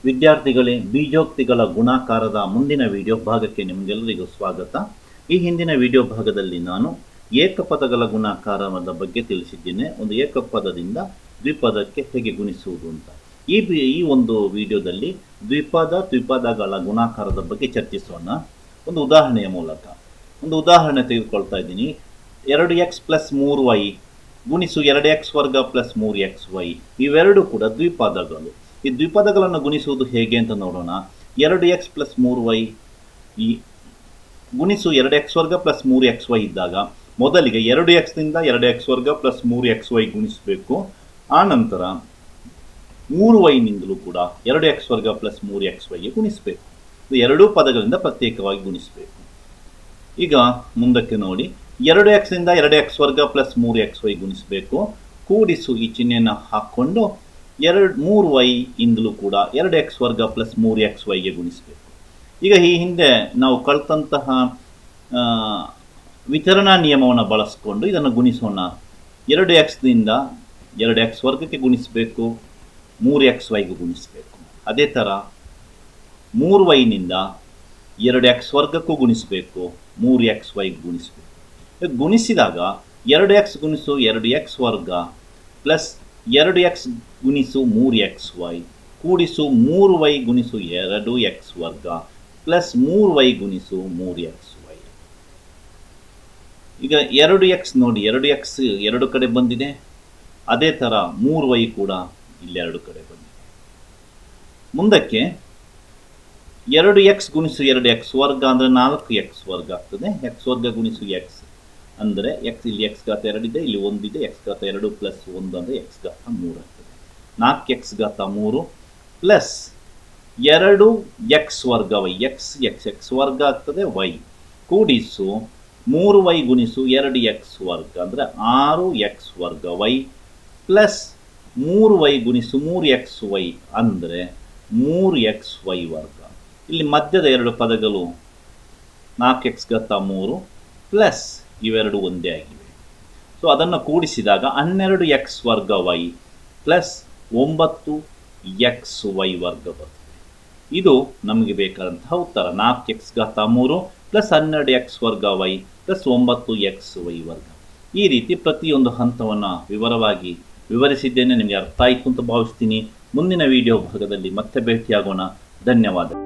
ವಿದ್ಯಾರ್ಥಿಗಳೇ, ಬೀಜೋಕ್ತಿಗಳ ಗುಣಾಕಾರದ ಮುಂದಿನ ವಿಡಿಯೋ ಭಾಗಕ್ಕೆ ನಿಮಗೆಲ್ಲರಿಗೂ ಸ್ವಾಗತ. ಈ ಹಿಂದಿನ ವಿಡಿಯೋ ಭಾಗದಲ್ಲಿ ನಾನು ಏಕಪದಗಳ ಗುಣಾಕಾರದ ಬಗ್ಗೆ ತಿಳಿಸಿದ್ದೇನೆ. ಒಂದು ಏಕಪದದಿಂದ ದ್ವಿಪದಕ್ಕೆ ಹೇಗೆ ಗುಣಿಸುವುದು ಅಂತ. ಈ ಒಂದು ವಿಡಿಯೋದಲ್ಲಿ ದ್ವಿಪದಗಳ ಗುಣಾಕಾರದ ಬಗ್ಗೆ ಚರ್ಚಿಸೋಣ. ಒಂದು ಉದಾಹರಣೆಯ ಮೂಲಕ ಒಂದು ಉದಾಹರಣೆ ತೆಗೆದುಕೊಳ್ತಾ ಇದ್ದೀನಿ. 2x + 3y ಗುಣಿಸು 2x ವರ್ಗ + 3xy. ಇವೆರಡು ಕೂಡ ದ್ವಿಪದಗಳು. ಈ ದ್ವಿಪದಗಳನ್ನು ಗುಣಿಸುವುದು ಹೇಗೆ ಅಂತ ನೋಡೋಣ. 2x + 3y ಗುಣಿಸು 2x ವರ್ಗ + 3xy ಇದ್ದಾಗ ಮೊದಲಿಗೆ 2x ನಿಂದ 2x ವರ್ಗ + 3xy ಗುಣಿಸಬೇಕು. ಆ ನಂತರ 3y ನಿಂದಲೂ ಕೂಡ 2x ವರ್ಗ + 3xy ಗುಣಿಸಬೇಕು. ಇದು ಎರಡೂ ಪದಗಳಿಂದ ಪ್ರತ್ಯೇಕವಾಗಿ ಗುಣಿಸಬೇಕು. ಈಗ ಮುಂದಕ್ಕೆ ನೋಡಿ. 2x ನಿಂದ 2x ವರ್ಗ + 3xy ಗುಣಿಸಬೇಕು. ಕೂಡಿಸು ಈ ಚಿಹ್ನೆಯನ್ನು ಹಾಕ್ಕೊಂಡು 3y ಇಂದಲೂ ಕೂಡ 2x ವರ್ಗ + 3xyಗೆ ಗುಣಿಸಬೇಕು. ಈಗ ಈ ಹಿಂದೆ ನಾವು ಕಲಿತಂತಹ ವಿತರಣಾ ನಿಯಮವನ್ನು ಬಳಸಿಕೊಂಡು ಇದನ್ನು ಗುಣಿಸೋಣ. 2x ನಿಂದ 2x ವರ್ಗಕ್ಕೆ ಗುಣಿಸಬೇಕು, 3xyಗೆ ಗುಣಿಸಬೇಕು. ಅದೇ ಥರ 3y ನಿಂದ 2x ವರ್ಗಕ್ಕೂ ಗುಣಿಸಬೇಕು, 3xyಗೆ ಗುಣಿಸಬೇಕು. ಗುಣಿಸಿದಾಗ 2x ಗುಣಿಸು 2x ವರ್ಗ ಪ್ಲಸ್ 2x ಗುಣಿಸು 3xy ಕೂಡಿಸು 3y ಗುಣಿಸು 2x ವರ್ಗ ಪ್ಲಸ್ 3y ಗುಣಿಸು 3xy. ಈಗ 2x ನೋಡಿ, 2x ಎರಡು ಕಡೆ ಬಂದಿದೆ. ಅದೇ ಥರ 3y ಕೂಡ ಇಲ್ಲಿ ಎರಡು ಕಡೆ ಬಂದಿದೆ. ಮುಂದಕ್ಕೆ 2x ಗುಣಿಸು 2x ವರ್ಗ ಅಂದರೆ 4x ವರ್ಗ ಆಗ್ತದೆ. x ವರ್ಗ ಗುಣಿಸು x ಅಂದರೆ ಇಲ್ಲಿ x ಘಾತ 2 ಇದೆ, ಇಲ್ಲಿ 1 ಇದೆ. x ಘಾತ 2 ಪ್ಲಸ್ 1 ಅಂದರೆ x ಘಾತ 3 ಆಗ್ತದೆ. 4x ಘಾತ 3 ಪ್ಲಸ್ 2x ವರ್ಗ y, x ವರ್ಗ ಆಗ್ತದೆ y ಕೂಡಿಸು 3y ಗುಣಿಸು 2x ವರ್ಗ ಅಂದರೆ 6x ವರ್ಗ y ಪ್ಲಸ್ 3y ಗುಣಿಸು 3xy ಅಂದರೆ 3xy ವರ್ಗ. ಇಲ್ಲಿ ಮಧ್ಯದ ಎರಡು ಪದಗಳು 4x ಘಾತ 3 ಪ್ಲಸ್ ಇವೆರಡು ಒಂದೇ ಆಗಿವೆ. ಸೊ ಅದನ್ನು ಕೂಡಿಸಿದಾಗ 12x ವರ್ಗ y ಪ್ಲಸ್ 9xy ವರ್ಗ ಬರ್ತದೆ. ಇದು ನಮಗೆ ಬೇಕಾದಂತಹ ಉತ್ತರ. 4x ಘಾತ 3 ಪ್ಲಸ್ 12x ವರ್ಗ y ಪ್ಲಸ್ 9xy ವರ್ಗ. ಈ ರೀತಿ ಪ್ರತಿಯೊಂದು ಹಂತವನ್ನು ವಿವರವಾಗಿ ವಿವರಿಸಿದ್ದೇನೆ. ನಿಮಗೆ ಅರ್ಥ ಆಯಿತು ಅಂತ ಭಾವಿಸ್ತೀನಿ. ಮುಂದಿನ ವಿಡಿಯೋ ಭಾಗದಲ್ಲಿ ಮತ್ತೆ ಭೇಟಿಯಾಗೋಣ. ಧನ್ಯವಾದ.